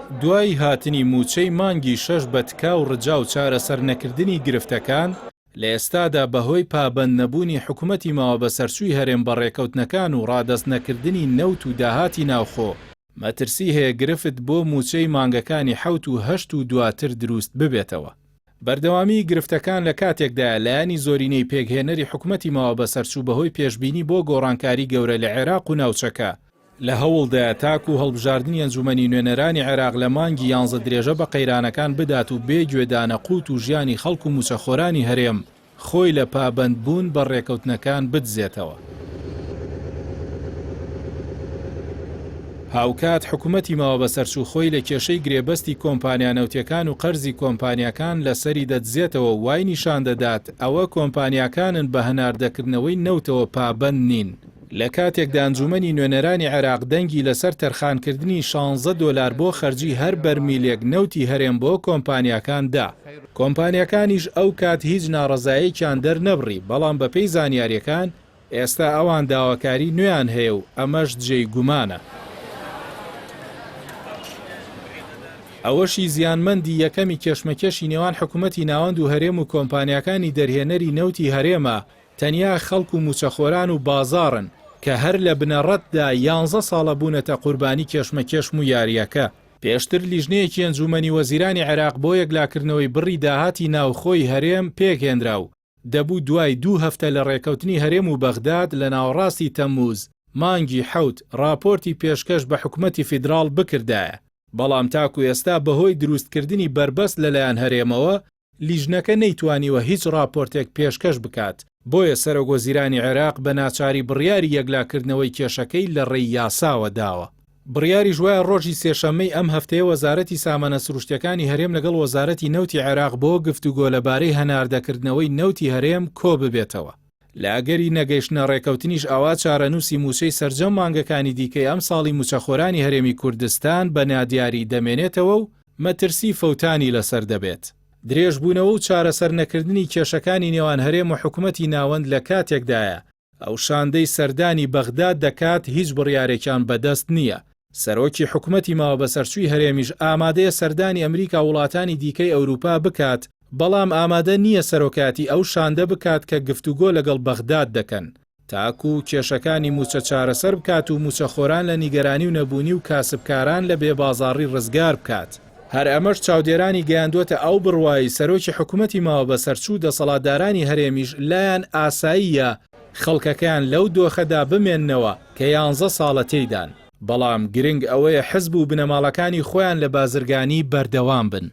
دوای هاتنی موچەی مانگی 6 بە تکا و ڕجا و چارەسەر نەکردنی گرفتەکان لە ئێستادا بەهۆی پابەند نەبوونی حکوومەتی ماوە بە سەرچووی هەرێم بەڕێکەوتنەکان و ڕادەست نەکردنی نەوت و داهاتی ناوخۆ مەترسی هەیە گرفت بۆ موچەی مانگەکانی 7 و 8 و دواتر دروست ببێتەوە. بەردەوامی گرفتەکان لە کاتێکدا لایەنی زۆرینەی پێکهێنەری حکوومەتی ماوە بە سەرچوو بەهۆی پێشبینی بۆ گۆڕانکاری گەورە لە عێراق و ناوچەکە لە هەوڵدا تاک و هەڵبژاردننی ئەنجومەنی نوێنەرانی عێراق لە مانگی 11 درێژە بە قەیرانەکان بدات و بێ گوێدانە قوت و ژیانی خەڵک و موچەخۆرانی هەرێم خۆی لە پابەندبوون بە ڕێکەوتنەکان بدزێتەوە. هاوکات حکوومەتی ماوە بە سەرچوو خۆی لە کێشەی گرێبەستی کۆمپانیا نەوتیەکان و قەرزی کۆمپانیەکان لەسەری دەدزێتەوە وای نیشان دەدات ئەوە کۆمپانیەکانن بە هەناردەکردنەوەی نەوتەوە پابەند نین. لە کاتێکدا ئەنجومەنی نوێنەرانی عێراق دەنگی لەسەر تەرخانکردنی 16 دۆلار بۆ خەرجی هەر بەرمیلێک نەوتی هەرێم بۆ کۆمپانیەکاندا. کۆمپانیەکانیش ئەو کات هیچ ناڕەزاییەکیان دەرنەبڕی، بەڵام بەپێی زانیاریەکان ئێستا ئەوان داواکاری نوێیان هەیە و ئەمەش جێی گومانە. ئەوەشی زیانمەندی یەکەمی کێشمەکێشی نێوان حکوومەتی ناوەند و هەرێم و کۆمپانیەکانی دەرهێنەری نەوتی هەرێمە تەنیا خەڵک و موچەخۆران و بازاڕن کە هەر لە بنەڕەتدا 11 ساڵە بوونەتە قوربانی کێشمەکێشم و یاریەکە. پێشتر لیژنەیەکی ئەنجومەنی وەزیرانی عێراق بۆ یەکلاکردنەوەی بڕی داهاتی ناوخۆی هەرێم پێکهێنرا و دەبوو دوای 2 هەفتە لە ڕێکەوتنی هەرێم و بەغداد لە ناوەڕاستی تەمووز مانگی 7 راپۆرتی پێشکەش بە حکوومەتی فیدراڵ بکردایە. بەڵام تاکو ئێستا بەهۆی دروستکردنی بربەست لەلایەن هەرێمەوە لیژنەکە نەیتوانیوە هیچ راپۆرتێک پێشکەش بکات. بۆیە سەرۆکوەزیرانی عێراق بە ناچاری بڕیاری یەکلاکردنەوەی کێشەکەی لە ڕێی یاساوە داوە. بڕیاری ژوایە ڕۆژی سێشەممەی ئەم هەفتەیە وەزارەتی سامانە سروشتیەکانی هەرێم لەگەڵ وەزارەتی نەوتی عێراق بۆ گفتوگۆ لەبارەی هەناردەکردنەوەی نەوتی هەرێم کۆ ببێتەوە. لە ئەگەری نەگەیشتنە ڕێکەوتنیش ئاوا چارەنووسی موچەی سەرجەم مانگەکانی دیکەی ئەم ساڵی موچەخۆرانی هەرێمی کوردستان بە نادیاری دەمێنێتەوە و مەترسی فەوتانی لەسەر دەبێت. درێژبوونەوە و چارەسەر نەکردنی کێشەکانی نێوان هەرێم و حکوومەتی ناوەند لە کاتێکدایە ئەو شاندەی سەردانی بەغداد دەکات هیچ بڕیارێکیان بەدەست نییە. سەرۆکی حکوومەتی ماوە بە سەرچووی هەرێمیش ئامادەیە سەردانی ئەمریکا وڵاتانی دیکەی ئەوروپا بکات، بەڵام ئامادە نییە سەرۆکاتی ئەو شاندە بکات کە گفتوگۆ لەگەڵ بەغداد دەکەن تاکو و کێشەکانی موچە چارەسەر بکات و موچەخۆران لە نیگەرانی و نەبوونی و کاسبکاران لە بێبازاڕی ڕزگار بکات. هەر ئەمەش چاودێرانی گەیاندوتە ئەو بڕوایی سەرۆکی حکوومەتی ماوە بە سەرچوو دەسەڵاتدارانی هەرێمیش لایەن ئاساییە خەڵکەکان لەو دۆخەدا بمێننەوە کە 11 ساڵە تێیدان، بەڵام گرنگ ئەوەیە حزب و بنەماڵەکانی خۆیان لە بازرگانی بەردەوام بن.